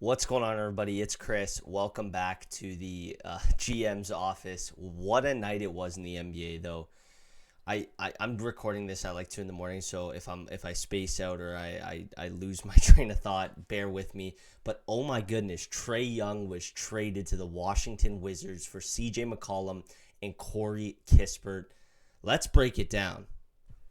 What's going on, everybody? It's Chris. Welcome back to the GM's office. What a night it was in the NBA, though. I'm recording this at like 2 in the morning, so if I space out or I lose my train of thought, bear with me. But oh my goodness, Trae Young was traded to the Washington Wizards for CJ McCollum and Corey Kispert. Let's break it down.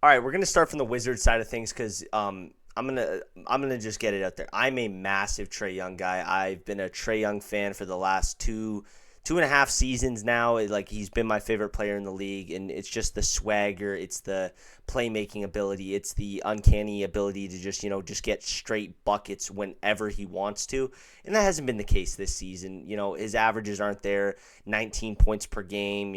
All right, we're gonna start from the Wizards side of things because I'm gonna just get it out there. I'm a massive Trae Young guy. I've been a Trae Young fan for the last two and a half seasons now. Like, he's been my favorite player in the league, and it's just the swagger, it's the playmaking ability, it's the uncanny ability to just get straight buckets whenever he wants to, and that hasn't been the case this season. His averages aren't there. 19 points per game.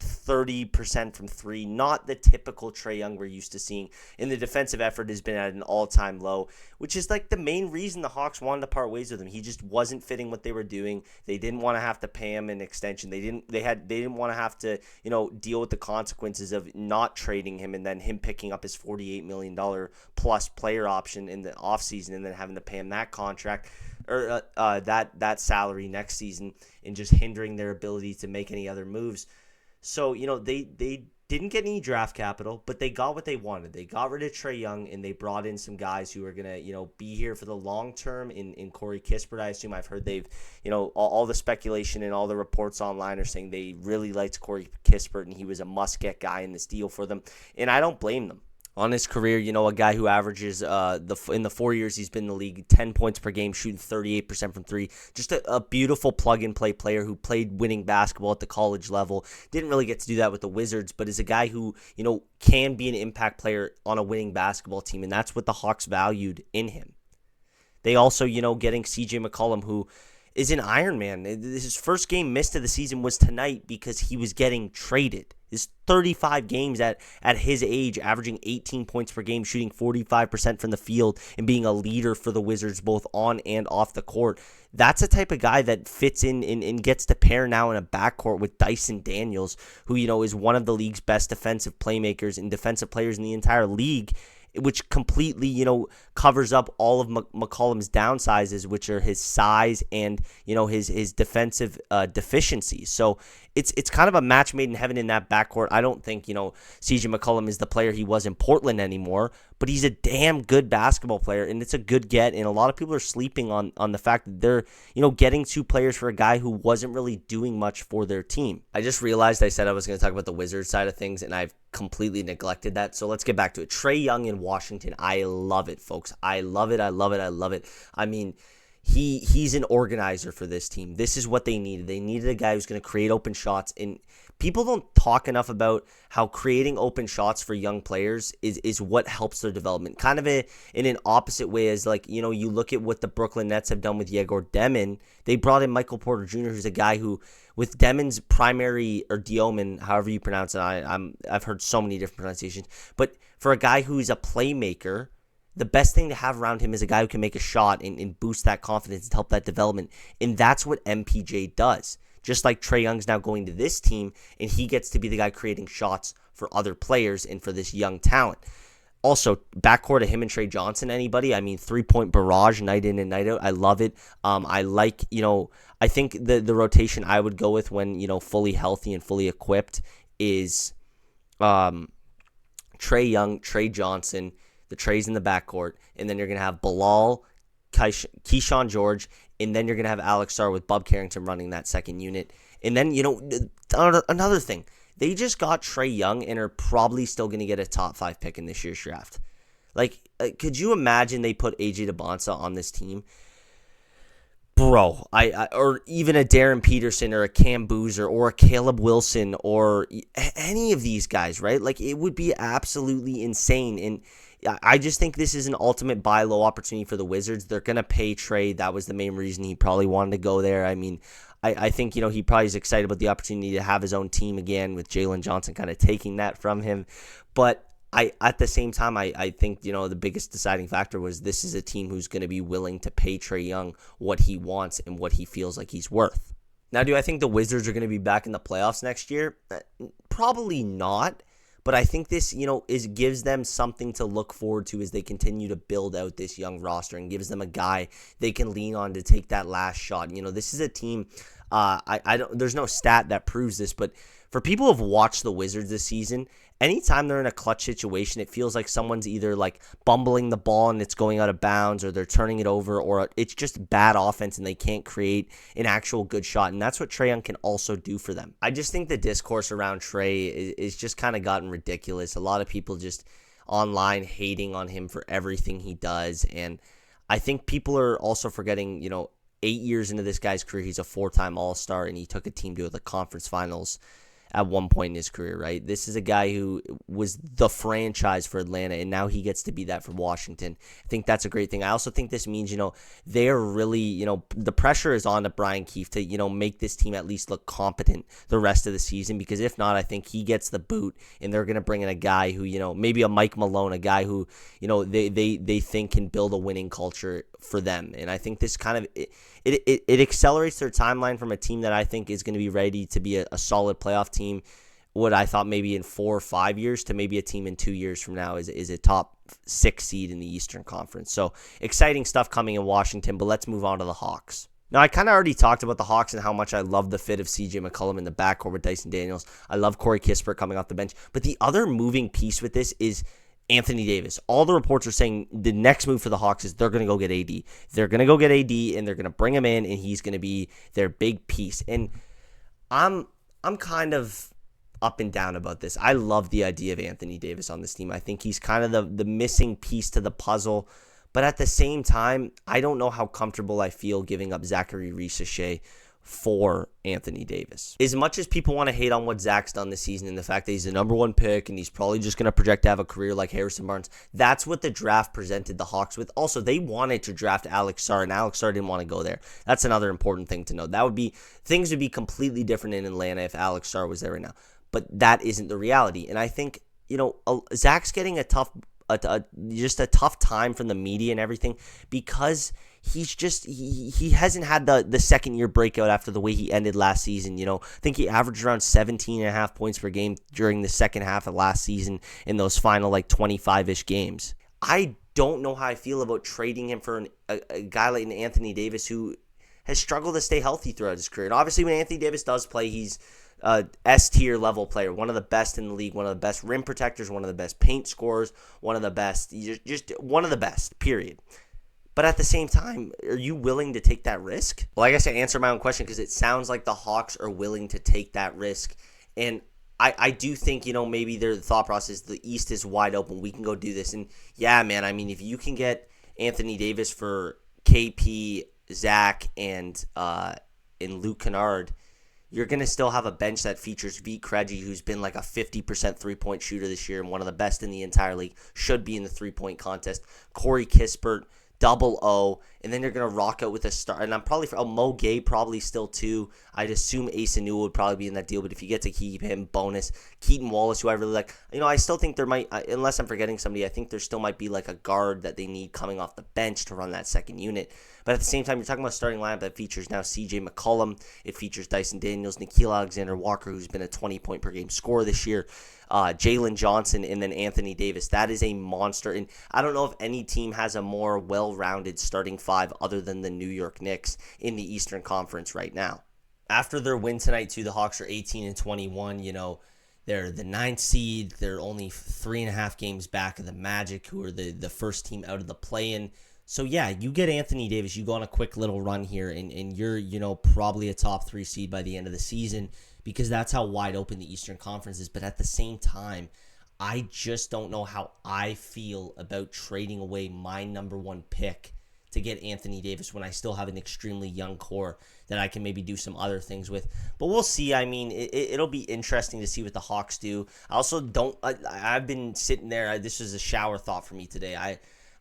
30% from three, not the typical Trae Young we're used to seeing. And the defensive effort has been at an all-time low, which is like the main reason the Hawks wanted to part ways with him. He just wasn't fitting what they were doing. They didn't want to have to pay him an extension. They didn't want to have to, deal with the consequences of not trading him and then him picking up his $48 million plus player option in the offseason and then having to pay him that contract or that salary next season and just hindering their ability to make any other moves. So, they didn't get any draft capital, but they got what they wanted. They got rid of Trae Young, and they brought in some guys who are going to, be here for the long term in Corey Kispert. I assume I've heard they've, all the speculation and all the reports online are saying they really liked Corey Kispert, and he was a must-get guy in this deal for them. And I don't blame them. On his career, a guy who averages in the 4 years he's been in the league, 10 points per game, shooting 38% from three. Just a beautiful plug-and-play player who played winning basketball at the college level. Didn't really get to do that with the Wizards, but is a guy who, can be an impact player on a winning basketball team, and that's what the Hawks valued in him. They also, getting CJ McCollum, who is an Iron Man. His first game missed of the season was tonight because he was getting traded. His 35 games at his age, averaging 18 points per game, shooting 45% from the field, and being a leader for the Wizards both on and off the court. That's a type of guy that fits in and gets to pair now in a backcourt with Dyson Daniels, who, is one of the league's best defensive playmakers and defensive players in the entire league, which completely, covers up all of McCollum's downsizes, which are his size and, his defensive deficiencies. So it's kind of a match made in heaven in that backcourt. I don't think, CJ McCollum is the player he was in Portland anymore, but he's a damn good basketball player, and it's a good get. And a lot of people are sleeping on the fact that they're, getting two players for a guy who wasn't really doing much for their team. I just realized I said I was going to talk about the Wizards side of things, and I've completely neglected that. So let's get back to it. Trae Young in Washington. I love it, folks. I love it. I love it. I love it. I mean, he's an organizer for this team. This is what they needed. They needed a guy who's going to create open shots. And people don't talk enough about how creating open shots for young players is what helps their development. Kind of in an opposite way as, like, you look at what the Brooklyn Nets have done with Yegor Demon. They brought in Michael Porter Jr., who's a guy who, with Demon's primary, or Dioman, however you pronounce it, I've heard so many different pronunciations. But for a guy who's a playmaker, the best thing to have around him is a guy who can make a shot and boost that confidence and help that development. And that's what MPJ does. Just like Trae Young's now going to this team, and he gets to be the guy creating shots for other players and for this young talent. Also, backcourt of him and Trey Johnson, anybody? I mean, 3-point barrage night in and night out. I love it. I like, I think the rotation I would go with when, fully healthy and fully equipped is Trae Young, Trey Johnson, the Trays in the backcourt, and then you're going to have Bilal, Keyshawn George, and then you're going to have Alex Sarr with Bub Carrington running that second unit. And then, another thing, they just got Trae Young and are probably still going to get a top 5 pick in this year's draft. Like, could you imagine they put AJ DeBonsa on this team? Bro, or even a Darren Peterson or a Cam Boozer or a Caleb Wilson or any of these guys, right? Like, it would be absolutely insane. And I just think this is an ultimate buy low opportunity for the Wizards. They're going to pay Trae. That was the main reason he probably wanted to go there. I mean, I think, he probably is excited about the opportunity to have his own team again with Jalen Johnson kind of taking that from him. But at the same time, I think, the biggest deciding factor was this is a team who's going to be willing to pay Trae Young what he wants and what he feels like he's worth. Now, do I think the Wizards are going to be back in the playoffs next year? Probably not. But I think this, gives them something to look forward to as they continue to build out this young roster and gives them a guy they can lean on to take that last shot. This is a team. I don't. There's no stat that proves this, but for people who have watched the Wizards this season, anytime they're in a clutch situation, it feels like someone's either like bumbling the ball and it's going out of bounds, or they're turning it over, or it's just bad offense and they can't create an actual good shot. And that's what Trae Young can also do for them. I just think the discourse around Trae is just kind of gotten ridiculous. A lot of people just online hating on him for everything he does. And I think people are also forgetting, 8 years into this guy's career, he's a 4-time All-Star, and he took a team to the conference finals at one point in his career, right? This is a guy who was the franchise for Atlanta, and now he gets to be that for Washington. I think that's a great thing. I also think this means, they're really, the pressure is on to Brian Keefe to, make this team at least look competent the rest of the season, because if not, I think he gets the boot, and they're going to bring in a guy who, maybe a Mike Malone, a guy who, they think can build a winning culture for them. And I think this kind of it accelerates their timeline from a team that I think is going to be ready to be a solid playoff team, what I thought maybe in 4 or 5 years, to maybe a team in 2 years from now is a top 6 seed in the Eastern Conference. So exciting stuff coming in Washington, but let's move on to the Hawks. Now, I kind of already talked about the Hawks and how much I love the fit of CJ McCollum in the backcourt with Dyson Daniels. I love Corey Kispert coming off the bench. But the other moving piece with this is Anthony Davis. All the reports are saying the next move for the Hawks is they're going to go get AD. They're going to go get AD, and they're going to bring him in, and he's going to be their big piece. And I'm kind of up and down about this. I love the idea of Anthony Davis on this team. I think he's kind of the missing piece to the puzzle. But at the same time, I don't know how comfortable I feel giving up Zachary Risacher for Anthony Davis. As much as people want to hate on what Zach's done this season and the fact that he's the number 1 pick and he's probably just going to project to have a career like Harrison Barnes, that's what the draft presented the Hawks with. Also, they wanted to draft Alex Sarr, and Alex Sarr didn't want to go there. That's another important thing to know. Things would be completely different in Atlanta if Alex Sarr was there right now. But that isn't the reality. And I think, Zach's getting just a tough time from the media and everything, because he hasn't had the second year breakout after the way he ended last season. I think he averaged around 17.5 points per game during the second half of last season in those final 25-ish games. I don't know how I feel about trading him for a guy like Anthony Davis, who has struggled to stay healthy throughout his career. And obviously when Anthony Davis does play, he's S-tier level player, one of the best in the league, one of the best rim protectors, one of the best paint scorers, one of the best, just one of the best, period. But at the same time, are you willing to take that risk? Well, I guess I answered my own question, because it sounds like the Hawks are willing to take that risk. And I do think, maybe their thought process, the East is wide open. We can go do this. And yeah, man, I mean, if you can get Anthony Davis for KP, Zach, and Luke Kennard, you're going to still have a bench that features Vit Krejci, who's been like a 50% three-point shooter this year and one of the best in the entire league, should be in the three-point contest. Corey Kispert, double O, and then you're going to rock out with a star. And I'm probably, Mo Gay probably still too. I'd assume Asa Newell would probably be in that deal, but if you get to keep him, bonus. Keaton Wallace, who I really like. I still think there might, unless I'm forgetting somebody, I think there still might be like a guard that they need coming off the bench to run that second unit. But at the same time, you're talking about a starting lineup that features now CJ McCollum. It features Dyson Daniels, Nickeil Alexander-Walker, who's been a 20-point-per-game scorer this year, Jalen Johnson, and then Anthony Davis. That is a monster. And I don't know if any team has a more well-rounded starting 5 other than the New York Knicks in the Eastern Conference right now. After their win tonight, too, the Hawks are 18-21. They're the 9th seed. They're only 3.5 games back of the Magic, who are the first team out of the play-in. So, yeah, you get Anthony Davis, you go on a quick little run here, and you're, probably a top 3 seed by the end of the season, because that's how wide open the Eastern Conference is. But at the same time, I just don't know how I feel about trading away my number 1 pick to get Anthony Davis when I still have an extremely young core that I can maybe do some other things with. But we'll see. I mean, it'll be interesting to see what the Hawks do. I also don't – I've been sitting there. This was a shower thought for me today.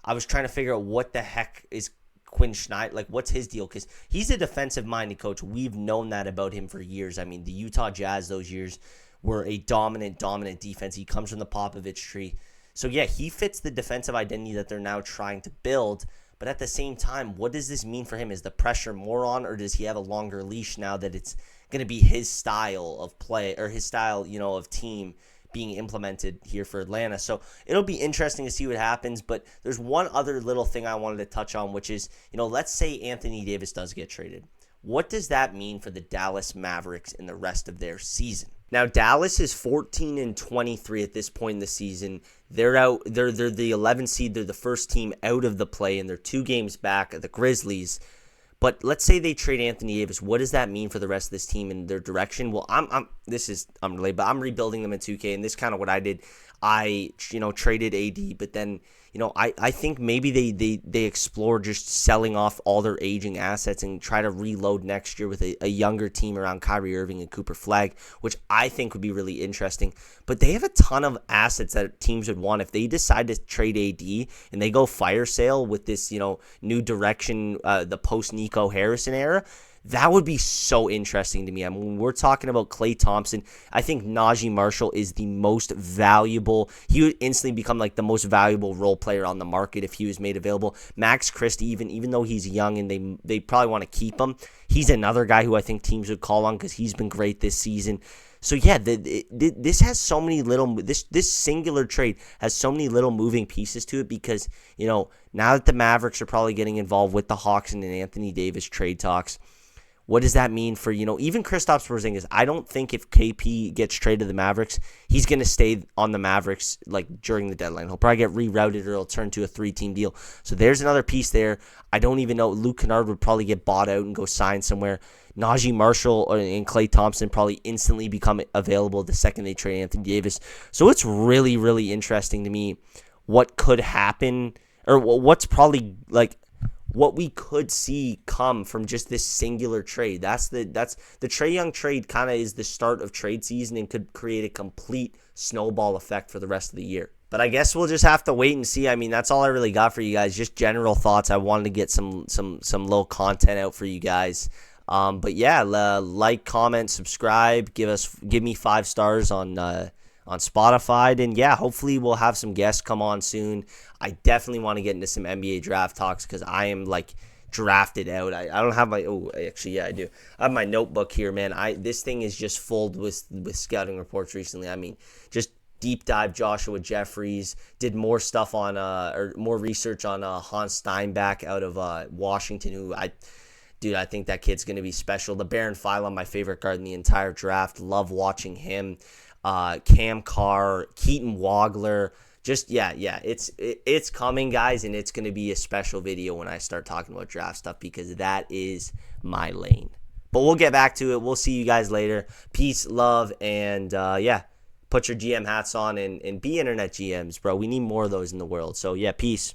I was trying to figure out what the heck is Quinn Snyder, like what's his deal? Because he's a defensive-minded coach. We've known that about him for years. I mean, the Utah Jazz those years were a dominant defense. He comes from the Popovich tree. So, yeah, he fits the defensive identity that they're now trying to build. But at the same time, what does this mean for him? Is the pressure more on, or does he have a longer leash now that it's going to be his style of play, or his style, of team being implemented here for Atlanta. So it'll be interesting to see what happens. But there's one other little thing I wanted to touch on, which is, let's say Anthony Davis does get traded. What does that mean for the Dallas Mavericks in the rest of their season? Now, Dallas is 14-23 at this point in the season. They're out. They're the 11th seed. They're the first team out of the play, and they're 2 games back of the Grizzlies. But let's say they trade Anthony Davis. What does that mean for the rest of this team and their direction? Well, this is unrelated, but I'm rebuilding them in 2K, and this is kind of what I did. I traded AD, but then I think maybe they explore just selling off all their aging assets and try to reload next year with a younger team around Kyrie Irving and Cooper Flag, which I think would be really interesting. But they have a ton of assets that teams would want. If they decide to trade AD and they go fire sale with this new direction, the post Nico Harrison era, that would be so interesting to me. I mean, when we're talking about Klay Thompson, I think Najee Marshall is the most valuable. He would instantly become like the most valuable role player on the market if he was made available. Max Christie, even though he's young and they probably want to keep him, he's another guy who I think teams would call on because he's been great this season. So yeah, this has so many little. This singular trade has so many little moving pieces to it because now that the Mavericks are probably getting involved with the Hawks and Anthony Davis trade talks. What does that mean for, even Kristaps Porzingis? I don't think if KP gets traded to the Mavericks, he's going to stay on the Mavericks during the deadline. He'll probably get rerouted or it'll turn to a 3-team deal. So there's another piece there. I don't even know. Luke Kennard would probably get bought out and go sign somewhere. Najee Marshall and Klay Thompson probably instantly become available the second they trade Anthony Davis. So it's really, really interesting to me what could happen or what's probably what we could see come from just this singular trade. That's the Trae Young trade kind of is the start of trade season and could create a complete snowball effect for the rest of the year. But I guess we'll just have to wait and see. I mean, that's all I really got for you guys. Just general thoughts. I wanted to get some little content out for you guys. But yeah, like, comment, subscribe, give me 5 stars on Spotify, and yeah, hopefully we'll have some guests come on soon. I definitely want to get into some NBA draft talks because I am drafted out. I don't have my actually yeah I do. I have my notebook here, man. This thing is just full with scouting reports recently. I mean, just deep dive Joshua Jeffries, did more stuff on or more research on Hans Steinbach out of Washington, who I think that kid's going to be special. The Baron Philon, my favorite guard in the entire draft. Love watching him. Cam Carr, Keaton Wagler. Just yeah, it's coming, guys, and it's going to be a special video when I start talking about draft stuff because that is my lane. But we'll get back to it. We'll see you guys later. Peace, love, and yeah, put your GM hats on and be internet GMs, bro. We need more of those in the world. So yeah, peace.